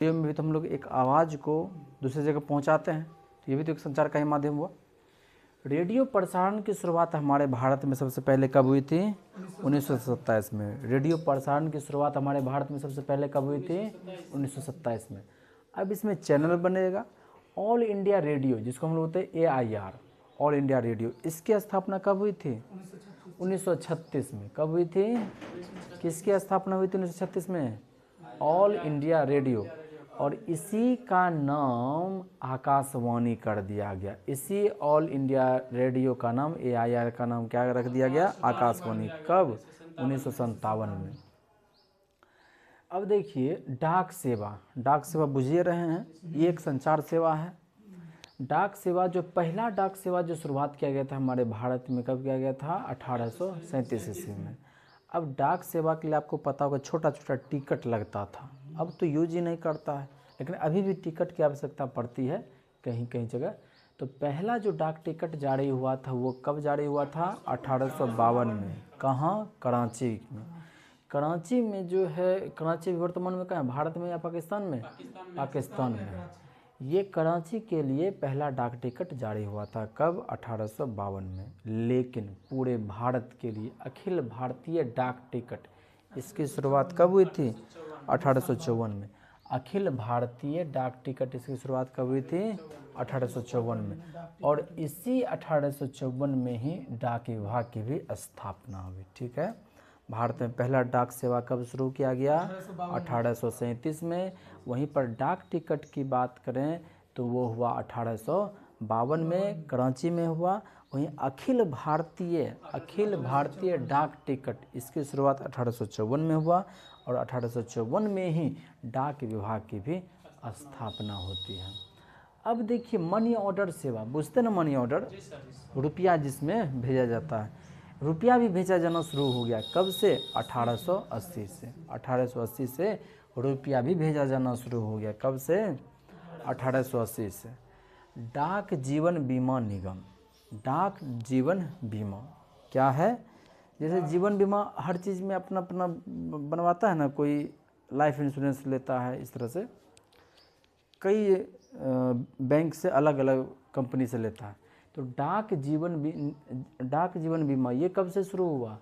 Radio में भी तो हम लोग एक आवाज़ को दूसरी जगह पहुंचाते हैं, तो ये भी तो एक संचार का ही माध्यम हुआ। रेडियो प्रसारण की शुरुआत हमारे भारत में सबसे पहले कब हुई थी? 1927 में। रेडियो प्रसारण की शुरुआत हमारे भारत में सबसे पहले कब हुई थी? 1927 में। अब इसमें चैनल बनेगा ऑल इंडिया रेडियो, जिसको हम लोग बोलते हैं AIR, ऑल इंडिया रेडियो। इसकी स्थापना कब हुई थी? 1936 में। कब हुई थी? किसकी स्थापना हुई थी 1936 में? All India radio. और इसी का नाम आकाशवाणी कर दिया गया। इसी ऑल इंडिया रेडियो का नाम, AIR का नाम क्या रख दिया गया? आकाशवाणी। कब? 1957 में। अब देखिए डाक सेवा। डाक सेवा बुझिए रहे हैं, ये एक संचार सेवा है। डाक सेवा, जो पहला डाक सेवा जो शुरुआत किया गया था हमारे भारत में, कब किया गया था? 1837 ईस्वी में। अब डाक सेवा के लिए आपको पता होगा छोटा छोटा टिकट लगता था, अब तो यूज ही नहीं करता है, लेकिन अभी भी टिकट की आवश्यकता पड़ती है कहीं कहीं जगह। तो पहला जो डाक टिकट जारी हुआ था वो कब जारी हुआ था? 1852 में। कहाँ? कराची में। कराची में जो है, कराची वर्तमान में कहाँ है? भारत में या पाकिस्तान में? पाकिस्तान में। ये कराची के लिए पहला डाक टिकट जारी हुआ था। कब? 1852 में। लेकिन पूरे भारत के लिए अखिल भारतीय डाक टिकट, इसकी शुरुआत कब हुई थी? 1854 में। अखिल भारतीय डाक टिकट, इसकी शुरुआत कब हुई थी? 1854 में। और इसी 1854 में ही डाक विभाग की भी स्थापना हुई। ठीक है। भारत में पहला डाक सेवा कब शुरू किया गया? 1837 में। वहीं पर डाक टिकट की बात करें तो वो हुआ 1852 में, कराची में हुआ। वहीं अखिल भारतीय डाक टिकट, इसकी शुरुआत 1854 में हुआ और 1854 में ही डाक विभाग की भी स्थापना होती है। अब देखिए मनी ऑर्डर सेवा, बुझते ना? मनी ऑर्डर, रुपया जिसमें भेजा जाता है, रुपया भी भेजा जाना शुरू हो गया। कब से? 1880 से। 1880 से रुपया भी भेजा जाना शुरू हो गया। कब से? 1880 से। डाक जीवन बीमा निगम। डाक जीवन बीमा क्या है? जैसे जीवन बीमा हर चीज़ में अपना अपना बनवाता है ना, कोई लाइफ इंश्योरेंस लेता है, इस तरह से कई बैंक से अलग अलग कंपनी से लेता है। तो डाक जीवन बीमा ये कब से शुरू हुआ?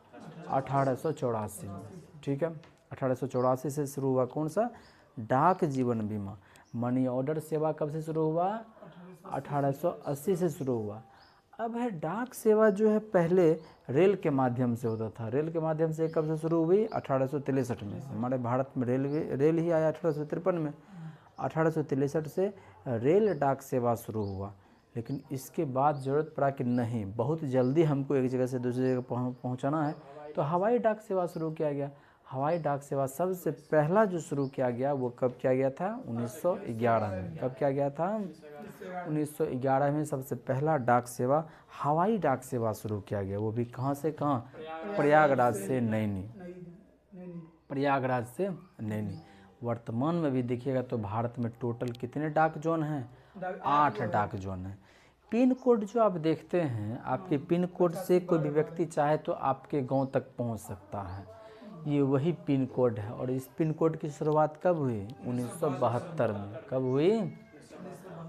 1884 में। ठीक है, 1884 से शुरू हुआ। कौन सा? डाक जीवन बीमा। मनी ऑर्डर सेवा कब से शुरू हुआ? 1880 से शुरू हुआ। अब है डाक सेवा जो है पहले रेल के माध्यम से होता था। रेल के माध्यम से कब से शुरू हुई? 1863 में। हमारे भारत में रेल ही आया 1853 में। 1863 से रेल डाक सेवा शुरू हुआ। लेकिन इसके बाद ज़रूरत पड़ा कि नहीं, बहुत जल्दी हमको एक जगह से दूसरी जगह पहुंचाना है, तो हवाई डाक सेवा शुरू किया गया। हवाई डाक सेवा सबसे पहला जो शुरू किया गया वो कब किया गया था? 1911 में। कब किया गया था? 1911 में सबसे पहला डाक सेवा, हवाई डाक सेवा शुरू किया गया। वो भी कहाँ से कहाँ? प्रयागराज से नैनी। प्रयागराज से नैनी। वर्तमान में भी देखिएगा तो भारत में टोटल कितने डाक जोन हैं? 8 डाक जोन हैं। पिन कोड जो आप देखते हैं, आपके पिन कोड से कोई भी व्यक्ति चाहे तो आपके गांव तक पहुंच सकता है। ये वही पिन कोड है। और इस पिन कोड की शुरुआत कब हुई? 1972 में। कब हुई?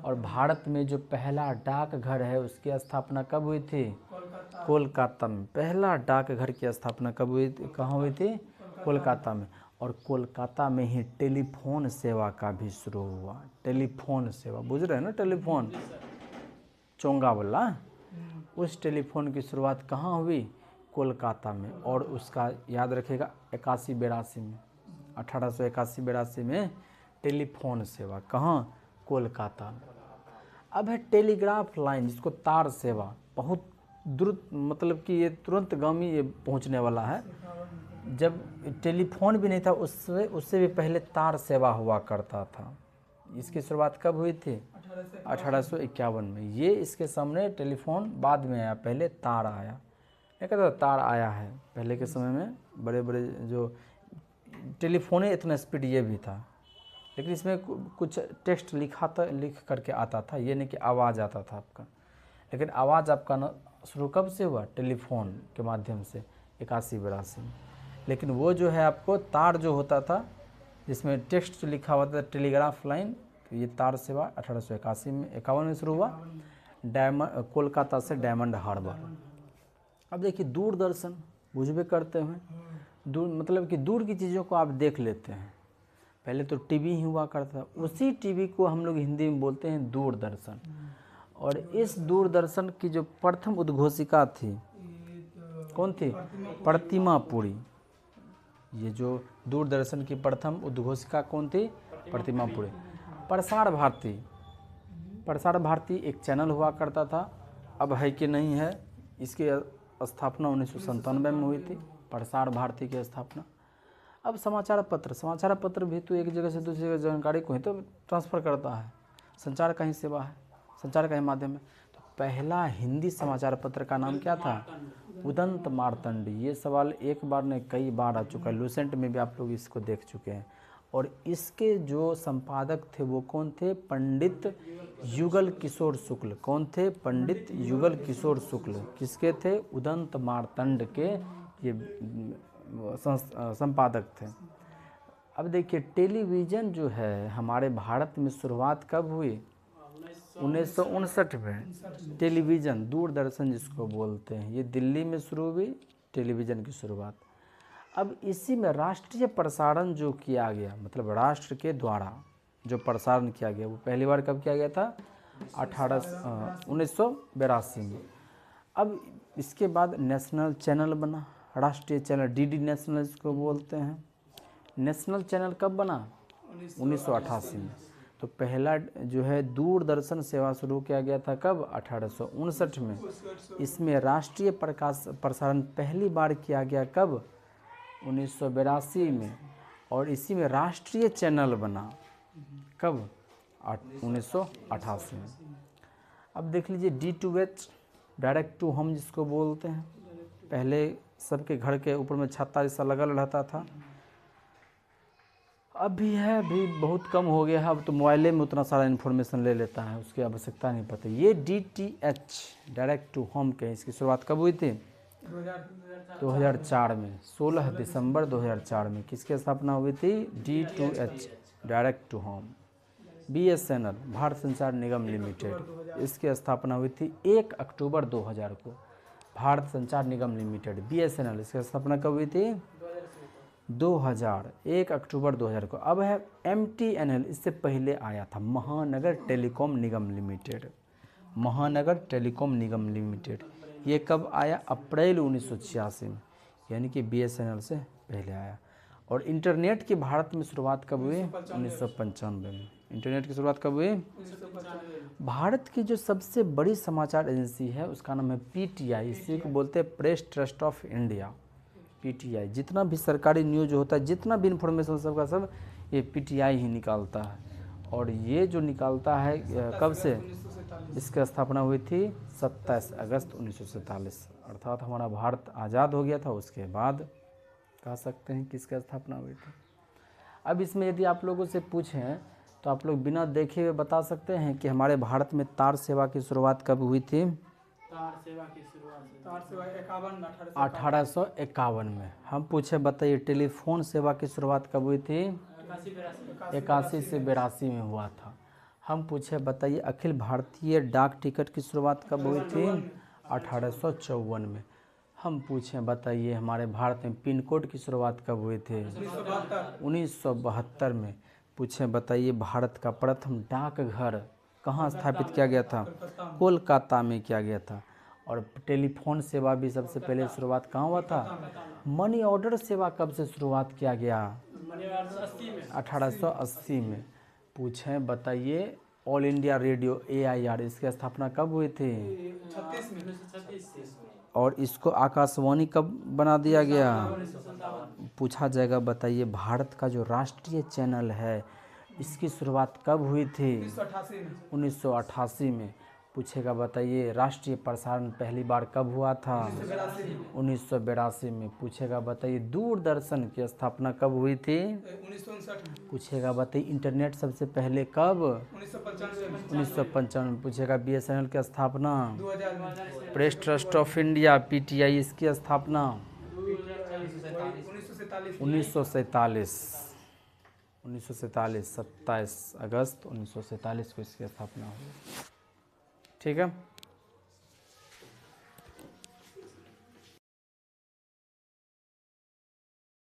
और भारत में जो पहला डाकघर है उसकी स्थापना कब हुई थी? कोलकाता में। पहला डाकघर की स्थापना कब हुई? कहाँ हुई थी? कोलकाता में। और कोलकाता में ही टेलीफोन सेवा का भी शुरू हुआ। टेलीफोन सेवा बुझ रहे हैं ना? टेलीफोन चोंगा वाला, उस टेलीफोन की शुरुआत कहाँ हुई? कोलकाता में। और उसका याद रखिएगा 81-82 में, 1881-82 में टेलीफोन सेवा कहाँ? कोलकाता में। अब है टेलीग्राफ लाइन, जिसको तार सेवा, बहुत द्रुत, मतलब कि ये तुरंतगामी ये पहुंचने वाला है। जब टेलीफोन भी नहीं था उससे भी पहले तार सेवा हुआ करता था। इसकी शुरुआत कब हुई थी? 1851 में। ये इसके सामने टेलीफोन बाद में आया, पहले तार आया। नहीं कहता तार आया है, पहले के समय में बड़े बड़े जो टेलीफोन है इतना स्पीड ये भी था, लेकिन इसमें कुछ टेक्स्ट लिख करके आता था, ये नहीं कि आवाज़ आता था आपका। लेकिन आवाज़ आपका न शुरू कब से हुआ? टेलीफोन के माध्यम से 81-82 में। लेकिन वो जो है आपको तार जो होता था जिसमें टेक्स्ट लिखा हुआ था टेलीग्राफ लाइन, तो ये तार सेवा 1881 में 51 में शुरू हुआ, कोलकाता से डायमंड हार्बर। अब देखिए दूरदर्शन बुझबे करते हैं, दूर मतलब कि दूर की चीज़ों को आप देख लेते हैं। पहले तो टीवी ही हुआ करता था, उसी टीवी को हम लोग हिंदी में बोलते हैं दूरदर्शन। और इस दूरदर्शन की जो प्रथम उद्घोषिका थी कौन थी? प्रतिमा पुरी। ये जो दूरदर्शन की प्रथम उद्घोषिका कौन थी? प्रतिमा पुरी। प्रसार भारती, प्रसार भारती एक चैनल हुआ करता था, अब है कि नहीं है। इसकी स्थापना 1997 में हुई थी, प्रसार भारती की स्थापना। अब समाचार पत्र भी तो एक जगह से दूसरी जगह जानकारी को ही तो ट्रांसफ़र करता है, संचार का ही सेवा है, संचार का ही माध्यम है। तो पहला हिंदी समाचार पत्र का नाम क्या था? उदंत मार्तंड। ये सवाल एक बार नहीं कई बार आ चुका है, लूसेंट में भी आप लोग इसको देख चुके हैं। और इसके जो संपादक थे वो कौन थे? पंडित युगल किशोर शुक्ल। कौन थे? पंडित युगल किशोर शुक्ल। किसके थे? उदंत मार्तंड के ये संपादक थे। अब देखिए टेलीविज़न जो है हमारे भारत में शुरुआत कब हुई? 1959 में। टेलीविज़न दूरदर्शन जिसको बोलते हैं, ये दिल्ली में शुरू हुई टेलीविज़न की शुरुआत। अब इसी में राष्ट्रीय प्रसारण जो किया गया, मतलब राष्ट्र के द्वारा जो प्रसारण किया गया, वो पहली बार कब किया गया था? 1982 में। अब इसके बाद नेशनल चैनल बना, राष्ट्रीय चैनल, डीडी नेशनल इसको बोलते हैं। नेशनल चैनल कब बना? 1988 में। तो पहला जो है दूरदर्शन सेवा शुरू किया गया था कब? 1859 में। इसमें राष्ट्रीय प्रसारण पहली बार किया गया कब? 1982 में। और इसी में राष्ट्रीय चैनल बना कब? 1988 में। अब देख लीजिए D2H, डायरेक्ट टू होम जिसको बोलते हैं। पहले सबके घर के ऊपर में छत्ता जैसा लगा रहता था, अब भी है, अभी बहुत कम हो गया है। अब तो मोबाइले में उतना सारा इन्फॉर्मेशन ले लेता है, उसकी आवश्यकता नहीं पड़ती। ये DTH, डायरेक्ट टू होम के, इसकी शुरुआत कब हुई थी? 2004 में, 16 दिसंबर 2004 में किसकी स्थापना हुई थी? D2H, direct to home. BSNL, Bharat Sanchar Nigam limited, इसकी स्थापना हुई थी 1 अक्टूबर 2000 को। भारत संचार निगम लिमिटेड BSNL, इसकी स्थापना कब हुई थी? 2000, 1 अक्टूबर 2000 को। अब है MTNL, इससे पहले आया था महानगर टेलीकॉम निगम लिमिटेड। महानगर टेलीकॉम निगम लिमिटेड ये कब आया? अप्रैल 1986 में, यानी कि BSNL से पहले आया। और इंटरनेट की भारत में शुरुआत कब हुई? 1995 में। इंटरनेट की शुरुआत कब हुई? भारत की जो सबसे बड़ी समाचार एजेंसी है उसका नाम है PTI, इसी को बोलते हैं press trust of India, PTI। जितना भी सरकारी न्यूज होता है, जितना भी इंफॉर्मेशन सबका सब ये PTI ही निकालता है। और ये जो निकालता है कब से? इसकी स्थापना हुई थी 27 अगस्त 1947, अर्थात हमारा भारत आज़ाद हो गया था उसके बाद कह सकते हैं कि इसकी स्थापना हुई थी। अब इसमें यदि आप लोगों से पूछें तो आप लोग बिना देखे हुए बता सकते हैं कि हमारे भारत में तार सेवा की शुरुआत कब हुई थी? तार सेवा 1851 में। हम पूछे बताइए टेलीफोन सेवा की शुरुआत कब हुई थी? 81 से 82 में हुआ था। हम पूछे बताइए अखिल भारतीय डाक टिकट की शुरुआत कब हुई थी? 1854 में। हम पूछें बताइए हमारे भारत में पिन कोड की शुरुआत कब हुई थी? 1972 में। पूछें बताइए भारत का प्रथम डाकघर कहाँ स्थापित किया गया था? कोलकाता में किया गया था। और टेलीफोन सेवा भी सबसे पहले शुरुआत कहाँ हुआ था? मनी ऑर्डर सेवा कब से शुरुआत किया गया? 1880 में। पूछें बताइए ऑल इंडिया रेडियो AIR, इसकी स्थापना कब हुई थी? 1936। और इसको आकाशवाणी कब बना दिया गया? पूछा जाएगा बताइए भारत का जो राष्ट्रीय चैनल है इसकी शुरुआत कब हुई थी? 1988 में। पूछेगा बताइए राष्ट्रीय प्रसारण पहली बार कब हुआ था? 1982 में। पूछेगा बताइए दूरदर्शन की स्थापना कब हुई थी? 1959 में। पूछेगा बताइए इंटरनेट सबसे पहले कब? 1995 में। पूछेगा BSNL की स्थापना? 2000। Press trust of India PTI, इसकी स्थापना? 1947। 1947 27 अगस्त 1947 को इसकी स्थापना हुई। ठीक है।